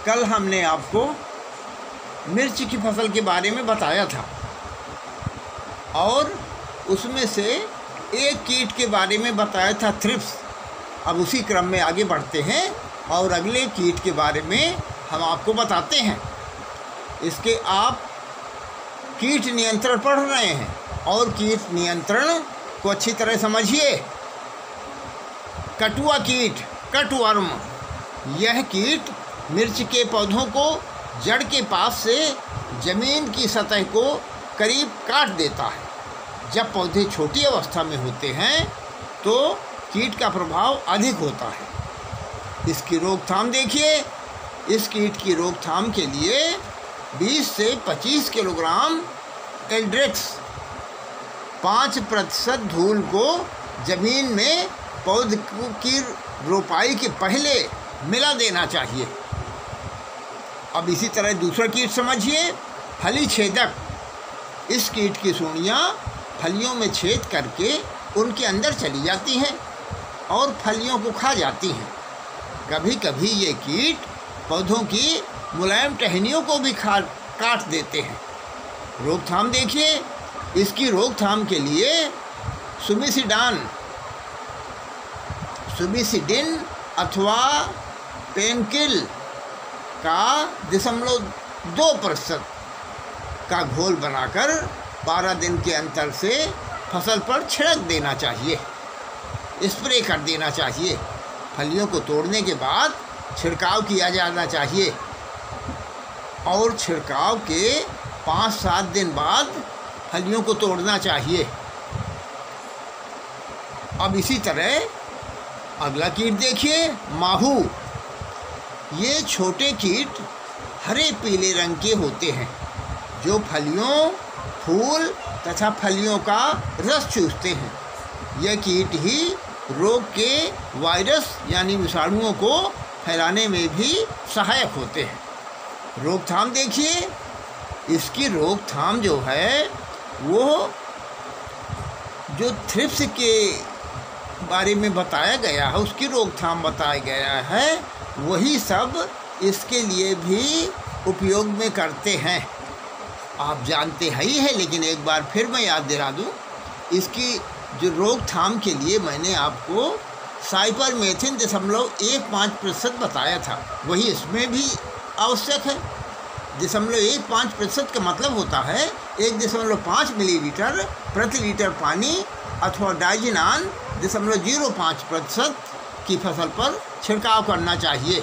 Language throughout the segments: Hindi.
कल हमने आपको मिर्च की फसल के बारे में बताया था और उसमें से एक कीट के बारे में बताया था, थ्रिप्स। अब उसी क्रम में आगे बढ़ते हैं और अगले कीट के बारे में हम आपको बताते हैं। इसके आप कीट नियंत्रण पढ़ रहे हैं और कीट नियंत्रण को अच्छी तरह समझिए। कटुआ कीट, कटवर्म, यह कीट मिर्च के पौधों को जड़ के पास से ज़मीन की सतह को करीब काट देता है। जब पौधे छोटी अवस्था में होते हैं तो कीट का प्रभाव अधिक होता है। इसकी रोकथाम देखिए। इस कीट की रोकथाम के लिए 20 से 25 किलोग्राम एल्ड्रेक्स 5% धूल को ज़मीन में पौधे की रोपाई के पहले मिला देना चाहिए। अब इसी तरह दूसरा कीट समझिए, फली छेदक। इस कीट की सूंडियाँ फलियों में छेद करके उनके अंदर चली जाती हैं और फलियों को खा जाती हैं। कभी कभी ये कीट पौधों की मुलायम टहनियों को भी काट देते हैं। रोकथाम देखिए। इसकी रोकथाम के लिए सुमिसिडिन अथवा पेनकिल का 0.2% का घोल बनाकर 12 दिन के अंतर से फसल पर छिड़क देना चाहिए, स्प्रे कर देना चाहिए। फलियों को तोड़ने के बाद छिड़काव किया जाना चाहिए और छिड़काव के 5-7 दिन बाद फलियों को तोड़ना चाहिए। अब इसी तरह अगला कीट देखिए, माहू। ये छोटे कीट हरे पीले रंग के होते हैं जो फलियों, फूल तथा फलियों का रस चूसते हैं। यह कीट ही रोग के वायरस यानी विषाणुओं को फैलाने में भी सहायक होते हैं। रोकथाम देखिए। इसकी रोकथाम जो है वो जो थ्रिप्स के बारे में बताया गया है, उसकी रोकथाम बताया गया है, वही सब इसके लिए भी उपयोग में करते हैं। आप जानते ही हैं, लेकिन एक बार फिर मैं याद दिला दूं। इसकी जो रोकथाम के लिए मैंने आपको साइपरमेथ्रिन 0.15% बताया था, वही इसमें भी आवश्यक है। 0.15% का मतलब होता है 1.5 मिलीलीटर प्रति लीटर पानी अथवा डाइजिनान 0.05% की फसल पर छिड़काव करना चाहिए।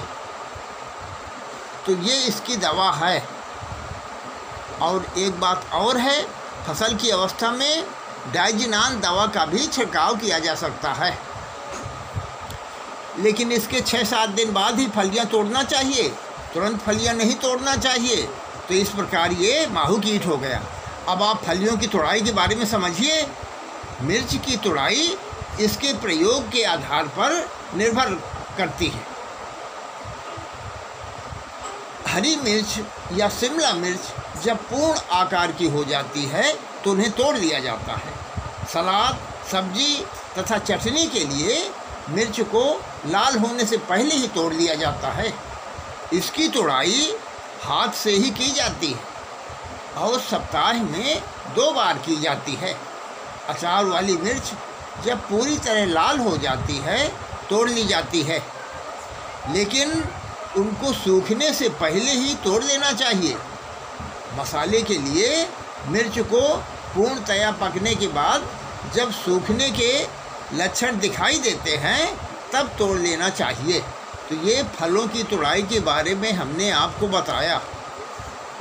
तो ये इसकी दवा है। और एक बात और है, फसल की अवस्था में डाइजिनान दवा का भी छिड़काव किया जा सकता है, लेकिन इसके 6-7 दिन बाद ही फलियां तोड़ना चाहिए, तुरंत फलियां नहीं तोड़ना चाहिए। तो इस प्रकार ये माहू कीट हो गया। अब आप फलियों की तोड़ाई के बारे में समझिए। मिर्च की तोड़ाई इसके प्रयोग के आधार पर निर्भर करती है। हरी मिर्च या शिमला मिर्च जब पूर्ण आकार की हो जाती है तो उन्हें तोड़ लिया जाता है। सलाद, सब्जी तथा चटनी के लिए मिर्च को लाल होने से पहले ही तोड़ लिया जाता है। इसकी तोड़ाई हाथ से ही की जाती है और सप्ताह में 2 बार की जाती है। अचार वाली मिर्च जब पूरी तरह लाल हो जाती है तोड़ ली जाती है, लेकिन उनको सूखने से पहले ही तोड़ लेना चाहिए। मसाले के लिए मिर्च को पूर्णतया पकने के बाद जब सूखने के लक्षण दिखाई देते हैं तब तोड़ लेना चाहिए। तो ये फलों की तोड़ाई के बारे में हमने आपको बताया।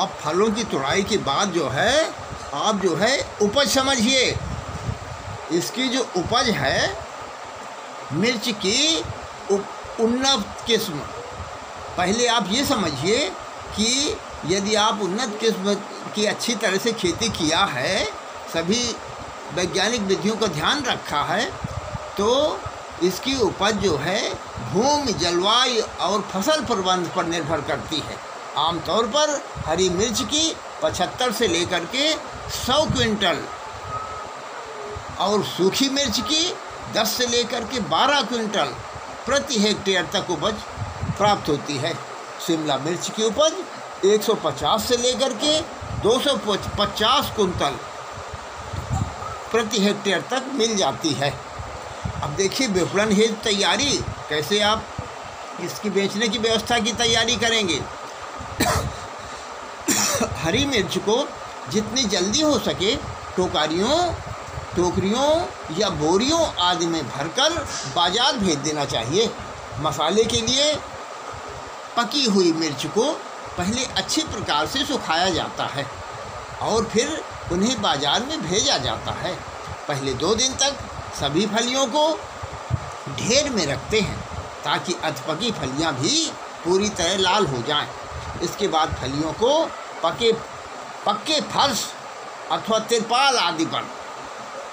अब फलों की तोड़ाई के बाद जो है आप जो है उपज समझिए। इसकी जो उपज है मिर्च की उन्नत किस्म, पहले आप ये समझिए कि यदि आप उन्नत किस्म की अच्छी तरह से खेती किया है, सभी वैज्ञानिक विधियों का ध्यान रखा है, तो इसकी उपज जो है भूमि, जलवायु और फसल प्रबंधन पर निर्भर करती है। आमतौर पर हरी मिर्च की 75 से लेकर के 100 क्विंटल और सूखी मिर्च की 10 से लेकर के 12 क्विंटल प्रति हेक्टेयर तक उपज प्राप्त होती है। शिमला मिर्च की उपज 150 से लेकर के 250 कुंतल प्रति हेक्टेयर तक मिल जाती है। अब देखिए विपणन हेतु तैयारी, कैसे आप इसकी बेचने की व्यवस्था की तैयारी करेंगे। हरी मिर्च को जितनी जल्दी हो सके टोकरियों या बोरियों आदि में भरकर बाजार भेज देना चाहिए। मसाले के लिए पकी हुई मिर्च को पहले अच्छी प्रकार से सुखाया जाता है और फिर उन्हें बाजार में भेजा जाता है। पहले 2 दिन तक सभी फलियों को ढेर में रखते हैं ताकि अधपकी फलियां भी पूरी तरह लाल हो जाएं। इसके बाद फलियों को पक्के फर्श अथवा तिरपाल आदि पर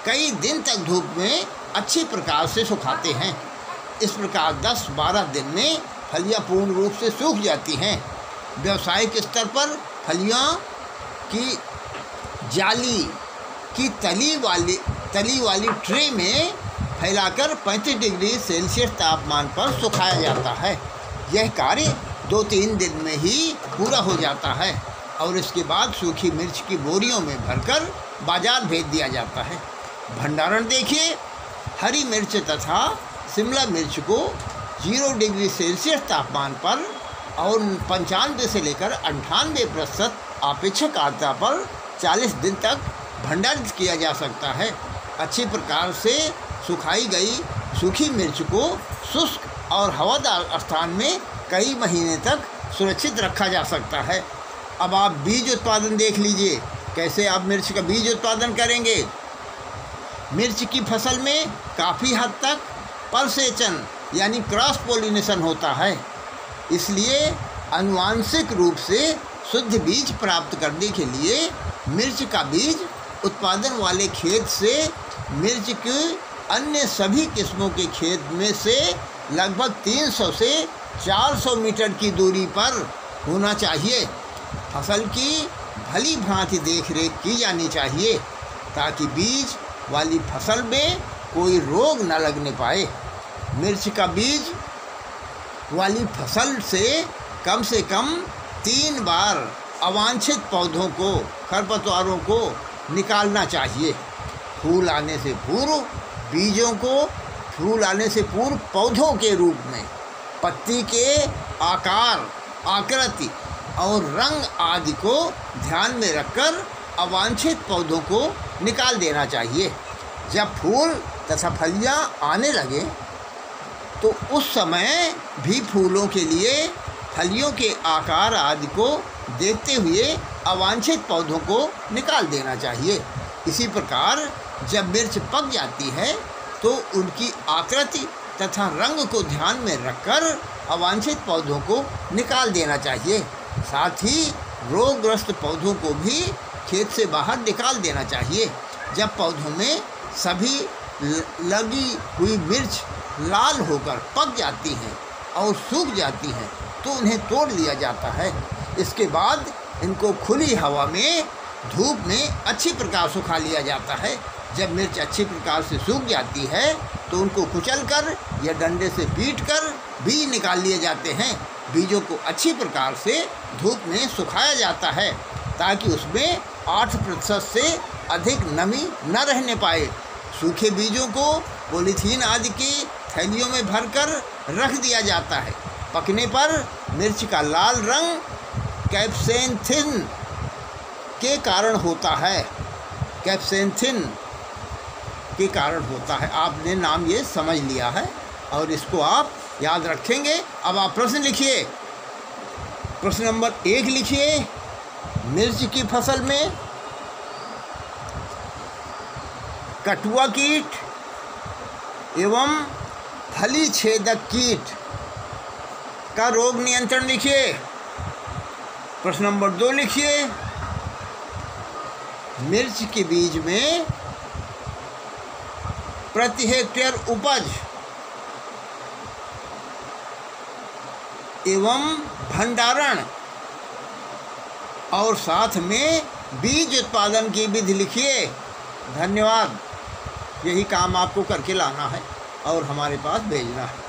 कई दिन तक धूप में अच्छी प्रकार से सुखाते हैं। इस प्रकार 10-12 दिन में फलियां पूर्ण रूप से सूख जाती हैं। व्यावसायिक स्तर पर फलियां की जाली की तली वाली ट्रे में फैलाकर 35 डिग्री सेल्सियस तापमान पर सुखाया जाता है। यह कार्य 2-3 दिन में ही पूरा हो जाता है और इसके बाद सूखी मिर्च की बोरियों में भरकर बाजार भेज दिया जाता है। भंडारण देखिए, हरी मिर्च तथा शिमला मिर्च को 0 डिग्री सेल्सियस तापमान पर और 95 से लेकर 98% अपेक्षित आर्द्रता पर 40 दिन तक भंडारित किया जा सकता है। अच्छी प्रकार से सुखाई गई सूखी मिर्च को शुष्क और हवादार स्थान में कई महीने तक सुरक्षित रखा जा सकता है। अब आप बीज उत्पादन देख लीजिए, कैसे आप मिर्च का बीज उत्पादन करेंगे। मिर्च की फसल में काफ़ी हद तक परसेचन यानी क्रॉस पोलिनेशन होता है, इसलिए आनुवांशिक रूप से शुद्ध बीज प्राप्त करने के लिए मिर्च का बीज उत्पादन वाले खेत से मिर्च के अन्य सभी किस्मों के खेत में से लगभग 300 से 400 मीटर की दूरी पर होना चाहिए। फसल की भली भांति देखरेख की जानी चाहिए ताकि बीज वाली फसल में कोई रोग न लगने पाए। मिर्च का बीज वाली फसल से कम 3 बार अवांछित पौधों को, खरपतवारों को निकालना चाहिए। फूल आने से पूर्व बीजों को फूल आने से पूर्व पौधों के रूप में पत्ती के आकार, आकृति और रंग आदि को ध्यान में रखकर अवांछित पौधों को निकाल देना चाहिए। जब फूल तथा फलियां आने लगे तो उस समय भी फूलों के लिए फलियों के आकार आदि को देखते हुए अवांछित पौधों को निकाल देना चाहिए। इसी प्रकार जब मिर्च पक जाती है तो उनकी आकृति तथा रंग को ध्यान में रखकर अवांछित पौधों को निकाल देना चाहिए। साथ ही रोगग्रस्त पौधों को भी खेत से बाहर निकाल देना चाहिए। जब पौधों में सभी लगी हुई मिर्च लाल होकर पक जाती हैं और सूख जाती हैं तो उन्हें तोड़ लिया जाता है। इसके बाद इनको खुली हवा में धूप में अच्छी प्रकार सुखा लिया जाता है। जब मिर्च अच्छी प्रकार से सूख जाती है तो उनको कुचलकर या डंडे से पीटकर बीज निकाल लिए जाते हैं। बीजों को अच्छी प्रकार से धूप में सुखाया जाता है ताकि उसमें 8% से अधिक नमी न रहने पाए। सूखे बीजों को पॉलीथीन आदि की थैलियों में भरकर रख दिया जाता है। पकने पर मिर्च का लाल रंग कैप्सेंथिन के कारण होता है। कैप्सेंथिन के कारण होता है। आपने नाम ये समझ लिया है और इसको आप याद रखेंगे। अब आप प्रश्न लिखिए। प्रश्न नंबर 1 लिखिए, मिर्च की फसल में कटुआ कीट एवं फली छेदक कीट का रोग नियंत्रण लिखिए। प्रश्न नंबर 2 लिखिए, मिर्च के बीज में प्रति हेक्टेयर उपज एवं भंडारण और साथ में बीज उत्पादन की विधि लिखिए। धन्यवाद। यही काम आपको करके लाना है और हमारे पास भेजना है।